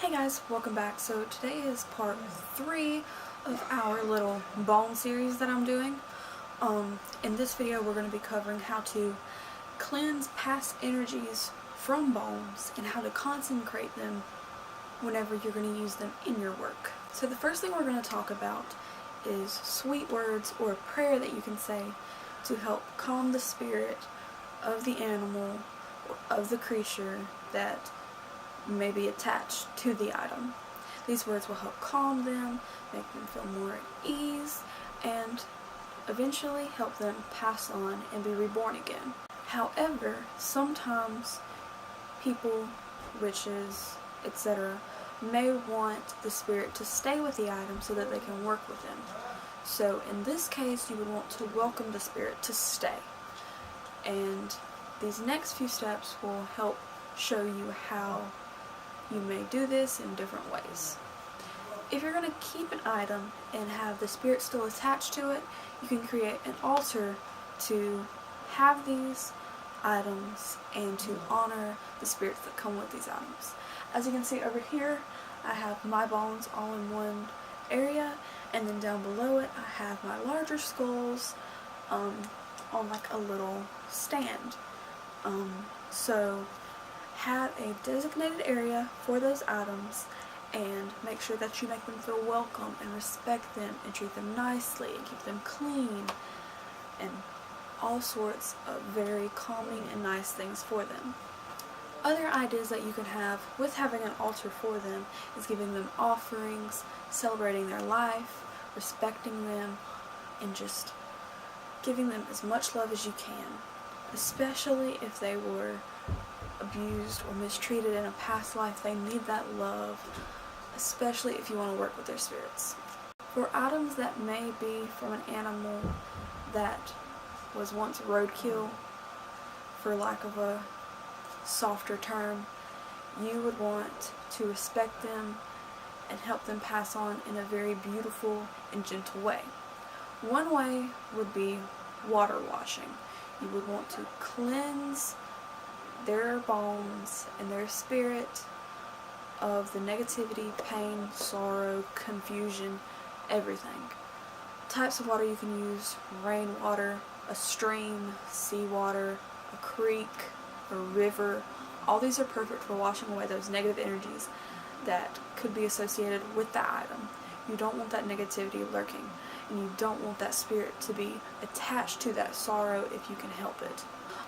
Hey guys, welcome back. So today is part 3 of our little bone series that I'm doing. In this video we're going to be covering how to cleanse past energies from bones and how to consecrate them whenever you're going to use them in your work. So the first thing we're going to talk about is sweet words or a prayer that you can say to help calm the spirit of the animal or of the creature that may be attached to the item. These words will help calm them, make them feel more at ease, and eventually help them pass on and be reborn again. However, sometimes people, witches, etc., may want the spirit to stay with the item so that they can work with them. So in this case, you would want to welcome the spirit to stay. And these next few steps will help show you how you may do this in different ways. If you're going to keep an item and have the spirit still attached to it, you can create an altar to have these items and to honor the spirits that come with these items. As you can see over here, I have my bones all in one area, and then down below it I have my larger skulls on like a little stand. So have a designated area for those items and make sure that you make them feel welcome and respect them and treat them nicely and keep them clean and all sorts of very calming and nice things for them. Other ideas that you can have with having an altar for them is giving them offerings, celebrating their life, respecting them, and just giving them as much love as you can, especially if they were abused or mistreated in a past life. They need that love, especially if you want to work with their spirits. For items that may be from an animal that was once roadkill, for lack of a softer term, you would want to respect them and help them pass on in a very beautiful and gentle way. One way would be water washing. You would want to cleanse their bones and their spirit of the negativity, pain, sorrow, confusion, everything. Types of water you can use: rainwater, a stream, seawater, a creek, a river. All these are perfect for washing away those negative energies that could be associated with the item. You don't want that negativity lurking, and you don't want that spirit to be attached to that sorrow if you can help it.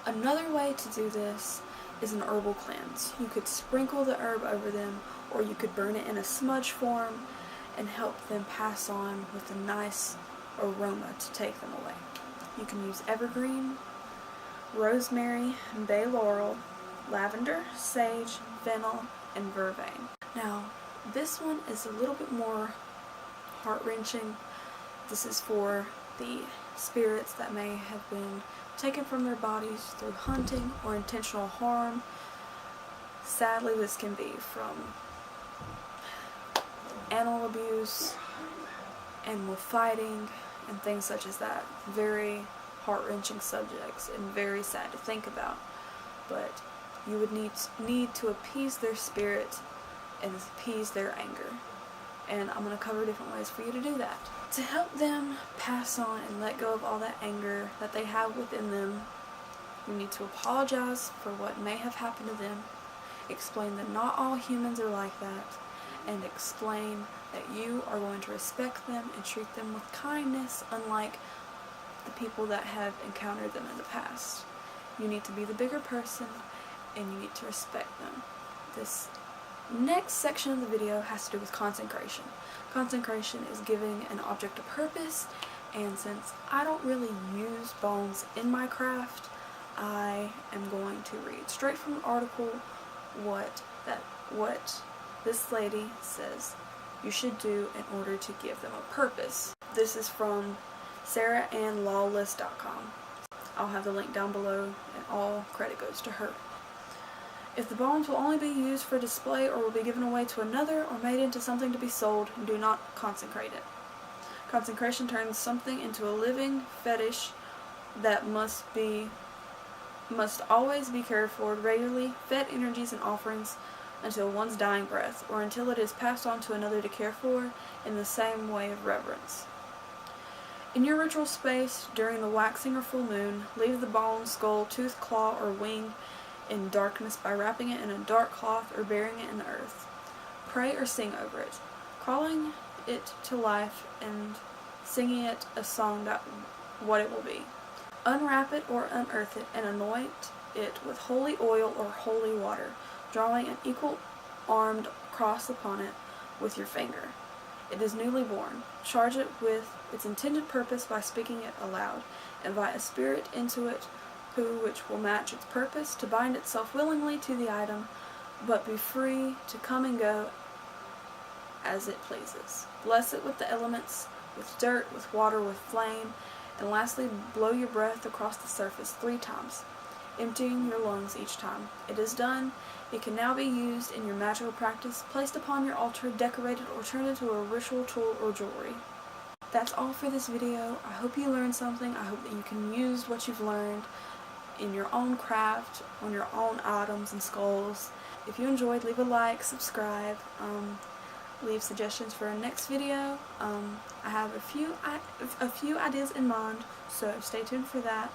Another way to do this is an herbal cleanse. You could sprinkle the herb over them, or you could burn it in a smudge form and help them pass on with a nice aroma to take them away. You can use evergreen, rosemary, bay laurel, lavender, sage, fennel, and vervain. Now, this one is a little bit more heart-wrenching. This is for the spirits that may have been taken from their bodies through hunting or intentional harm. Sadly, this can be from animal abuse, animal fighting, and things such as that. Very heart-wrenching subjects and very sad to think about. But you would need to appease their spirit and appease their anger. And I'm going to cover different ways for you to do that. To help them pass on and let go of all that anger that they have within them, you need to apologize for what may have happened to them, explain that not all humans are like that, and explain that you are going to respect them and treat them with kindness, unlike the people that have encountered them in the past. You need to be the bigger person, and you need to respect them. This next section of the video has to do with consecration. Consecration is giving an object a purpose, and since I don't really use bones in my craft, I am going to read straight from an article what this lady says you should do in order to give them a purpose. This is from SarahAnnLawless.com. I'll have the link down below, and all credit goes to her. If the bones will only be used for display or will be given away to another or made into something to be sold, do not consecrate it. Consecration turns something into a living fetish that must always be cared for, regularly fed energies and offerings until one's dying breath, or until it is passed on to another to care for in the same way of reverence. In your ritual space, during the waxing or full moon, leave the bone, skull, tooth, claw, or wing in darkness by wrapping it in a dark cloth or burying it in the earth. Pray or sing over it, calling it to life and singing it a song that what it will be. Unwrap it or unearth it and anoint it with holy oil or holy water, drawing an equal-armed cross upon it with your finger. It is newly born. Charge it with its intended purpose by speaking it aloud. Invite a spirit into it which will match its purpose, to bind itself willingly to the item, but be free to come and go as it pleases. Bless it with the elements, with dirt, with water, with flame, and lastly blow your breath across the surface 3 times, emptying your lungs each time. It is done. It can now be used in your magical practice, placed upon your altar, decorated, or turned into a ritual tool or jewelry. That's all for this video. I hope you learned something. I hope that you can use what you've learned in your own craft, on your own items and skulls. If you enjoyed, leave a like, subscribe, leave suggestions for our next video. I have a few ideas in mind, so stay tuned for that.